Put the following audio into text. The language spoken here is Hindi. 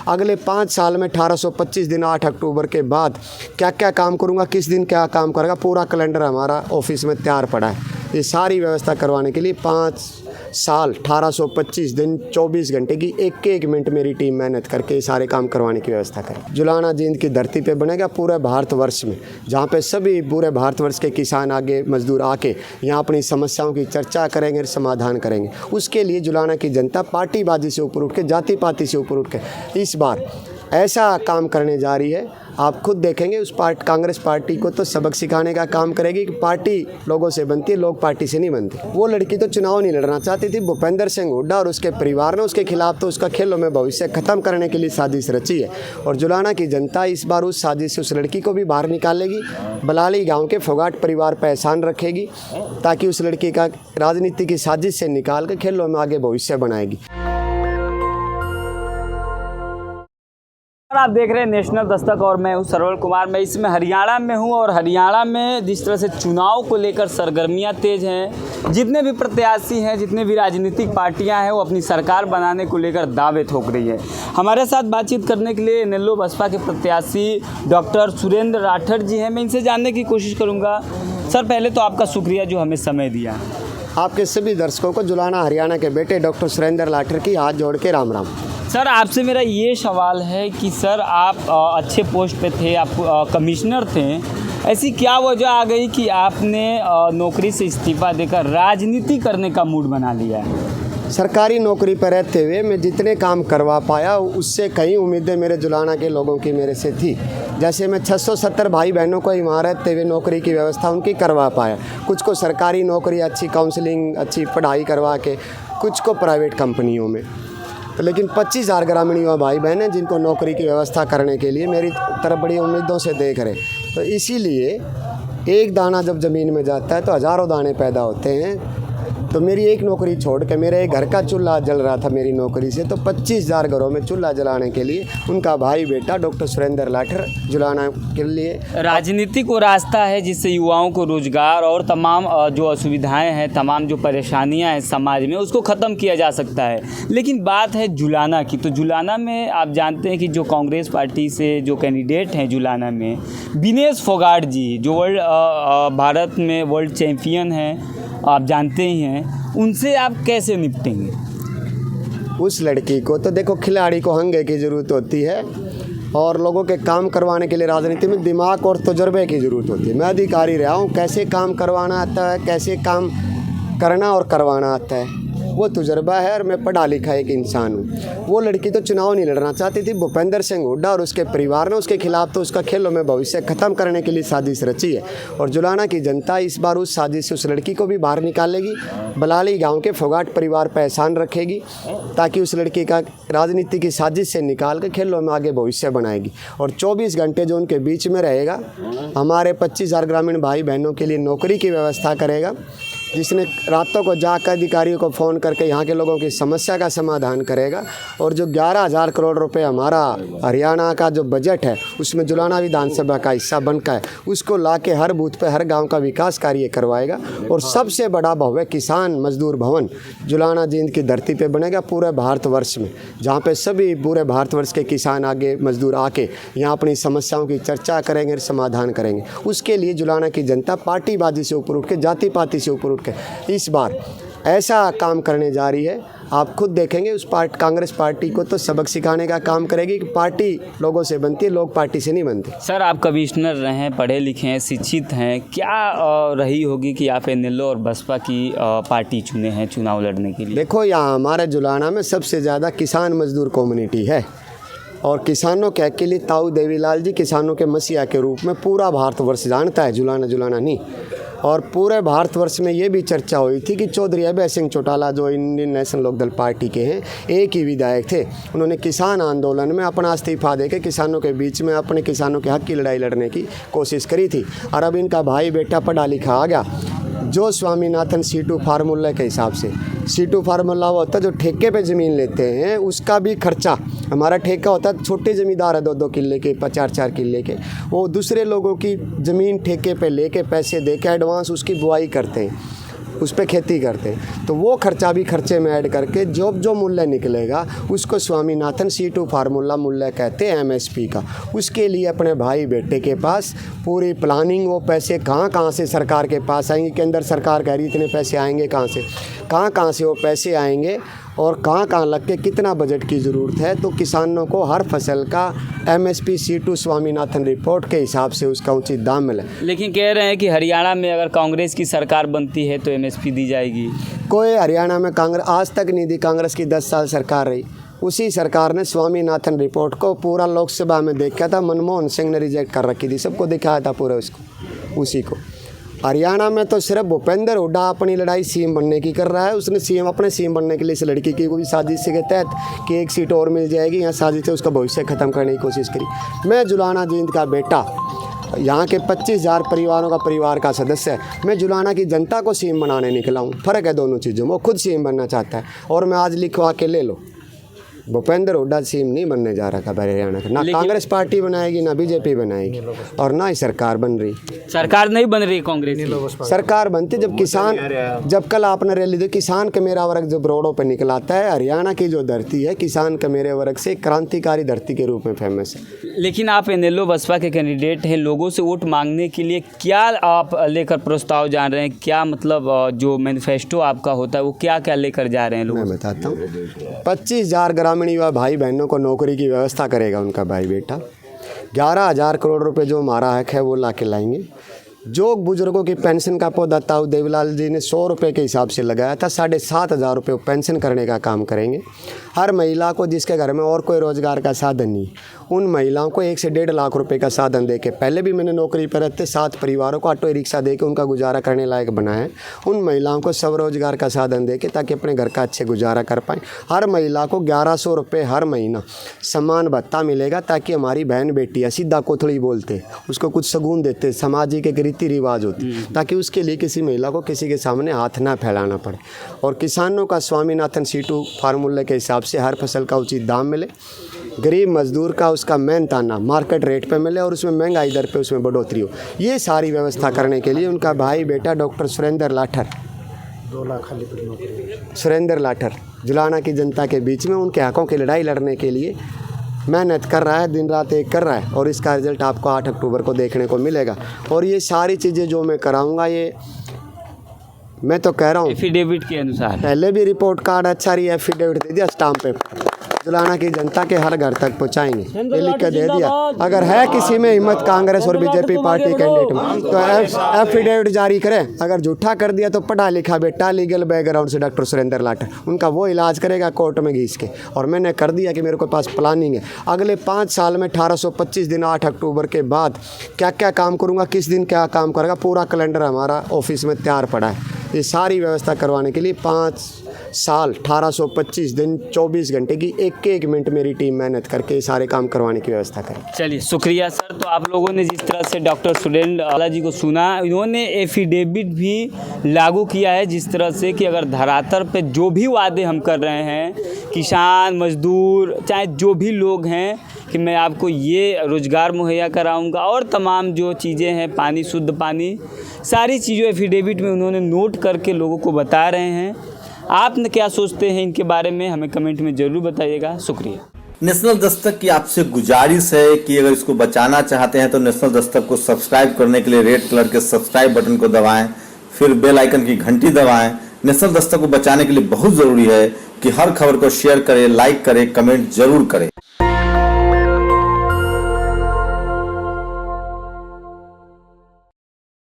अगले 5 साल में 1825 दिन 8 अक्टूबर के बाद क्या क्या काम करूँगा, किस दिन क्या काम करेगा, पूरा कैलेंडर हमारा ऑफिस में तैयार पड़ा है। ये सारी व्यवस्था करवाने के लिए 5 साल 1825 दिन 24 घंटे की एक मिनट मेरी टीम मेहनत करके ये सारे काम करवाने की व्यवस्था करें। जुलाना जींद की धरती पे बनेगा पूरे भारतवर्ष में, जहाँ पे सभी पूरे भारतवर्ष के किसान आगे मजदूर आके यहाँ अपनी समस्याओं की चर्चा करेंगे, समाधान करेंगे। उसके लिए जुलाना की जनता पार्टीबाजी से ऊपर उठ के, जाति पाति से ऊपर उठ के इस बार ऐसा काम करने जा रही है। आप खुद देखेंगे उस कांग्रेस पार्टी को तो सबक सिखाने का काम करेगी कि पार्टी लोगों से बनती है, लोग पार्टी से नहीं बनते। वो लड़की तो चुनाव नहीं लड़ना चाहती थी। भूपेंद्र सिंह हुड्डा और उसके परिवार ने उसके खिलाफ तो उसका खेलों में भविष्य खत्म करने के लिए साजिश रची है और जुलाना की जनता इस बार उस साजिश से उस लड़की को भी बाहर निकालेगी। बलाली गाँव के फोगाट परिवार पर एहसान रखेगी ताकि उस लड़की का राजनीति की साजिश से निकाल कर खेलों में आगे भविष्य बनाएगी। आप देख रहे हैं नेशनल दस्तक और मैं हूं सरवल कुमार। मैं इसमें हरियाणा में हूं और हरियाणा में जिस तरह से चुनाव को लेकर सरगर्मियां तेज हैं, जितने भी प्रत्याशी हैं, जितने भी राजनीतिक पार्टियां हैं, वो अपनी सरकार बनाने को लेकर दावे ठोक रही है। हमारे साथ बातचीत करने के लिए नेल्लो बसपा के प्रत्याशी डॉक्टर सुरेंद्र राठौर जी हैं। मैं इनसे जानने की कोशिश करूँगा। सर, पहले तो आपका शुक्रिया जो हमें समय दिया। आपके सभी दर्शकों को जुलाना हरियाणा के बेटे डॉक्टर सुरेंद्र राठौर की हाथ जोड़ के राम राम। सर, आपसे मेरा ये सवाल है कि सर आप अच्छे पोस्ट पे थे, आप कमिश्नर थे, ऐसी क्या वजह आ गई कि आपने नौकरी से इस्तीफा देकर राजनीति करने का मूड बना लिया है? सरकारी नौकरी पर रहते हुए मैं जितने काम करवा पाया उससे कई उम्मीदें मेरे जुलाना के लोगों की मेरे से थी। जैसे मैं 670 भाई बहनों को वहाँ रहते हुए नौकरी की व्यवस्था उनकी करवा पाया। कुछ को सरकारी नौकरी, अच्छी काउंसलिंग, अच्छी पढ़ाई करवा के, कुछ को प्राइवेट कंपनियों में। तो लेकिन 25,000 ग्रामीण युवा भाई बहन हैं जिनको नौकरी की व्यवस्था करने के लिए मेरी तरफ बड़ी उम्मीदों से देख रहे। तो इसीलिए एक दाना जब ज़मीन में जाता है तो हज़ारों दाने पैदा होते हैं। तो मेरी एक नौकरी छोड़ के मेरे घर का चूल्हा जल रहा था मेरी नौकरी से, तो 25,000 घरों में चूल्हा जलाने के लिए उनका भाई बेटा डॉक्टर सुरेंद्र राठौर जुलाना के लिए। राजनीति को रास्ता है जिससे युवाओं को रोजगार और तमाम जो असुविधाएं हैं, तमाम जो परेशानियां हैं समाज में, उसको ख़त्म किया जा सकता है। लेकिन बात है जुलाना की, तो जुलाना में आप जानते हैं कि जो कांग्रेस पार्टी से जो कैंडिडेट हैं जुलाना में, विनेश फोगाट जी, जो भारत में वर्ल्ड चैम्पियन हैं, आप जानते ही हैं, उनसे आप कैसे निपटेंगे? उस लड़की को तो देखो, खिलाड़ी को हंगे की ज़रूरत होती है और लोगों के काम करवाने के लिए राजनीति में दिमाग और तजुर्बे की ज़रूरत होती है। मैं अधिकारी रहा हूँ, कैसे काम करवाना आता है, कैसे काम करना और करवाना आता है, वो तजुर्बा है और मैं पढ़ा लिखा एक इंसान हूँ। वो लड़की तो चुनाव नहीं लड़ना चाहती थी। भूपेंद्र सिंह हुड्डा और उसके परिवार ने उसके खिलाफ तो उसका खेलों में भविष्य खत्म करने के लिए साजिश रची है और जुलाना की जनता इस बार उस साजिश से उस लड़की को भी बाहर निकालेगी। बलाली गाँव के फोगाट परिवार पर एहसान रखेगी ताकि उस लड़की का राजनीति की साजिश से निकाल कर खेलों में आगे भविष्य बनाएगी। और 24 घंटे जो उनके बीच में रहेगा, हमारे 25,000 ग्रामीण भाई बहनों के लिए नौकरी की व्यवस्था करेगा, जिसने रातों को जाकर अधिकारियों को फ़ोन करके यहाँ के लोगों की समस्या का समाधान करेगा। और जो 11,000 करोड़ रुपए हमारा हरियाणा का जो बजट है, उसमें जुलाना विधानसभा का हिस्सा बनकर है, उसको लाके हर बूथ पे हर गांव का विकास कार्य करवाएगा। और सबसे बड़ा भव्य किसान मजदूर भवन जुलाना जींद की धरती पे बनेगा पूरे भारतवर्ष में, जहाँ पे सभी पूरे भारतवर्ष के किसान आगे मजदूर आके यहाँ अपनी समस्याओं की चर्चा करेंगे, समाधान करेंगे। उसके लिए जुलाना की जनता पार्टीबाजी से ऊपर उठ के, जाति पाति से ऊपर इस बार ऐसा काम करने जा रही है। आप खुद देखेंगे उस कांग्रेस पार्टी को तो सबक सिखाने का काम करेगी कि पार्टी लोगों से बनती है, लोग पार्टी से नहीं बनते। सर, आप कमिश्नर रहे हैं, पढ़े लिखे हैं, शिक्षित हैं, क्या रही होगी कि आप नेल्लो और बसपा की पार्टी चुने हैं चुनाव लड़ने के लिए? देखो, यहाँ हमारे जुलाना में सबसे ज़्यादा किसान मजदूर कम्युनिटी है और किसानों के हक के लिए ताऊ देवीलाल जी किसानों के मसीहा के रूप में पूरा भारतवर्ष जानता है, जुलाना नहीं। और पूरे भारतवर्ष में ये भी चर्चा हुई थी कि चौधरी अभय सिंह चौटाला जो इंडियन नेशनल लोकदल पार्टी के हैं, एक ही विधायक थे, उन्होंने किसान आंदोलन में अपना इस्तीफा देकर किसानों के बीच में अपने किसानों के हक की लड़ाई लड़ने की कोशिश करी थी। और अब इनका भाई बेटा पढ़ा लिखा आ गया। जो स्वामीनाथन C2 फार्मूला के हिसाब से, C2 फार्मूला वो होता है जो ठेके पे ज़मीन लेते हैं, उसका भी खर्चा, हमारा ठेका होता है, छोटे ज़मींदार है 2-2 किले के, 4-4 किले के, वो दूसरे लोगों की ज़मीन ठेके पे लेके पैसे दे के एडवांस उसकी बुआई करते हैं। उस पर खेती करते हैं, तो वो खर्चा भी खर्चे में ऐड करके जो मूल्य निकलेगा उसको स्वामीनाथन C2 फार्मूला मूल्य कहते हैं MSP का। उसके लिए अपने भाई बेटे के पास पूरी प्लानिंग, वो पैसे कहाँ से सरकार के पास आएंगे, केंद्र सरकार कह रही इतने पैसे आएंगे कहाँ से वो पैसे आएंगे और कहाँ लग के कितना बजट की ज़रूरत है। तो किसानों को हर फसल का MSP C2 स्वामीनाथन रिपोर्ट के हिसाब से उसका उचित दाम मिले। लेकिन कह रहे हैं कि हरियाणा में अगर कांग्रेस की सरकार बनती है तो MSP दी जाएगी। कोई हरियाणा में कांग्रेस आज तक नहीं दी, कांग्रेस की 10 साल सरकार रही, उसी सरकार ने स्वामीनाथन रिपोर्ट को पूरा लोकसभा में देखा था, मनमोहन सिंह ने रिजेक्ट कर रखी थी, सबको दिखाया था पूरा उसको उसी को। हरियाणा में तो सिर्फ भूपेंद्र हुड्डा अपनी लड़ाई CM बनने की कर रहा है। उसने अपने CM बनने के लिए इस लड़की की कोई साजिश के तहत कि एक सीट और मिल जाएगी, यहाँ साजिश से उसका भविष्य ख़त्म करने की कोशिश करी। मैं जुलाना जींद का बेटा, यहाँ के 25,000 परिवारों का परिवार का सदस्य है। मैं जुलाना की जनता को CM बनाने निकला हूँ। फ़र्क है दोनों चीज़ों में। वो खुद CM बनना चाहता है और मैं आज लिखवा के ले लो, भूपेंद्र हुड्डा CM नहीं बनने जा रहा था हरियाणा का। ना कांग्रेस पार्टी बनाएगी, ना BJP बनाएगी और ना ही सरकार बन रही। सरकार नहीं बन रही कांग्रेस की। सरकार बनती जब किसान, जब कल आपने रैली दी, किसान का मेरा वर्ग जब रोडों पर निकलाता है। हरियाणा की जो धरती है किसान का मेरे वर्ग से क्रांतिकारी धरती के रूप में फेमस है। लेकिन आप NLO बसपा के कैंडिडेट हैं, लोगों से वोट मांगने के लिए क्या आप लेकर प्रस्ताव जा रहे हैं? क्या मतलब जो मैनिफेस्टो आपका होता है वो क्या क्या लेकर जा रहे हैं लोग? मैं बताता हूँ। 25,000 ग्रामीण युवा भाई बहनों को नौकरी की व्यवस्था करेगा उनका भाई बेटा। 11,000 करोड़ रुपए जो हमारा हक है वो ला के लाएंगे। जो बुजुर्गों की पेंशन का पौधा ताऊ देवीलाल जी ने 100 रुपये के हिसाब से लगाया था, 7,500 रुपये पेंशन करने का काम करेंगे। हर महिला को जिसके घर में और कोई रोज़गार का साधन नहीं, उन महिलाओं को 1 से 1.5 लाख रुपए का साधन दे के, पहले भी मैंने नौकरी पर रहते 7 परिवारों को ऑटो रिक्शा दे के उनका गुजारा करने लायक बनाया है। उन महिलाओं को स्वरोजगार का साधन दे के ताकि अपने घर का अच्छे गुजारा कर पाएँ। हर महिला को 1100 रुपये हर महीना समान भत्ता मिलेगा ताकि हमारी बहन बेटियाँ सीधा कोथड़ी बोलते, उसको कुछ शगुन देते, सामाजिक एक रीति रिवाज होती, ताकि उसके लिए किसी महिला को किसी के सामने हाथ ना फैलाना पड़े। और किसानों का स्वामीनाथन C2 फार्मूले के हिसाब से हर फसल का उचित दाम मिले। गरीब मजदूर का उसका मेहनताना मार्केट रेट पे मिले और उसमें महंगाई दर पे उसमें बढ़ोतरी हो। ये सारी व्यवस्था करने के लिए उनका भाई बेटा डॉक्टर सुरेंद्र लाठर, 2 लाख खाली पड़ी नौकरी, सुरेंद्र लाठर जुलाना की जनता के बीच में उनके हकों की लड़ाई लड़ने के लिए मेहनत कर रहा है, दिन रात एक कर रहा है और इसका रिजल्ट आपको 8 अक्टूबर को देखने को मिलेगा। और ये सारी चीज़ें जो मैं कराऊंगा, ये मैं तो कह रहा हूँ एफिडेविट के अनुसार। पहले भी रिपोर्ट कार्ड अच्छा रही, एफिडेविट दे दिया स्टाम्प पेपर, जुलाना की जनता के हर घर तक पहुँचाएंगे, ये लिख कर दे दिया। अगर है किसी में हिम्मत कांग्रेस और BJP पार्टी कैंडिडेट में तो एफिडेविट जारी करें। अगर झूठा कर दिया तो पढ़ा लिखा बेटा लीगल बैकग्राउंड से डॉक्टर सुरेंद्र लाठर, उनका वो इलाज करेगा कोर्ट में घीस के। और मैंने कर दिया कि मेरे को पास प्लानिंग है अगले 5 साल में 1825 दिन 8 अक्टूबर के बाद क्या क्या काम करूँगा, किस दिन क्या काम करेगा, पूरा कैलेंडर हमारा ऑफिस में तैयार पड़ा है। ये सारी व्यवस्था करवाने के लिए 5 साल 1825 दिन 24 घंटे की एक मिनट मेरी टीम मेहनत करके सारे काम करवाने की व्यवस्था करें। चलिए शुक्रिया सर। तो आप लोगों ने जिस तरह से डॉक्टर सुरेंद्र लाला जी को सुना, इन्होंने एफिडेविट भी लागू किया है जिस तरह से कि अगर धरातल पे जो भी वादे हम कर रहे हैं, किसान मजदूर चाहे जो भी लोग हैं, कि मैं आपको ये रोज़गार मुहैया कराऊंगा और तमाम जो चीज़ें हैं, पानी, शुद्ध पानी, सारी चीज़ों एफिडेविट में उन्होंने नोट करके लोगों को बता रहे हैं। आप क्या सोचते हैं इनके बारे में, हमें कमेंट में ज़रूर बताइएगा। शुक्रिया। नेशनल दस्तक की आपसे गुजारिश है कि अगर इसको बचाना चाहते हैं तो नेशनल दस्तक को सब्सक्राइब करने के लिए रेड कलर के सब्सक्राइब बटन को दबाएं, फिर बेल आइकन की घंटी दबाएं। नेशनल दस्तक को बचाने के लिए बहुत ज़रूरी है कि हर खबर को शेयर करें, लाइक करें, कमेंट जरूर करें।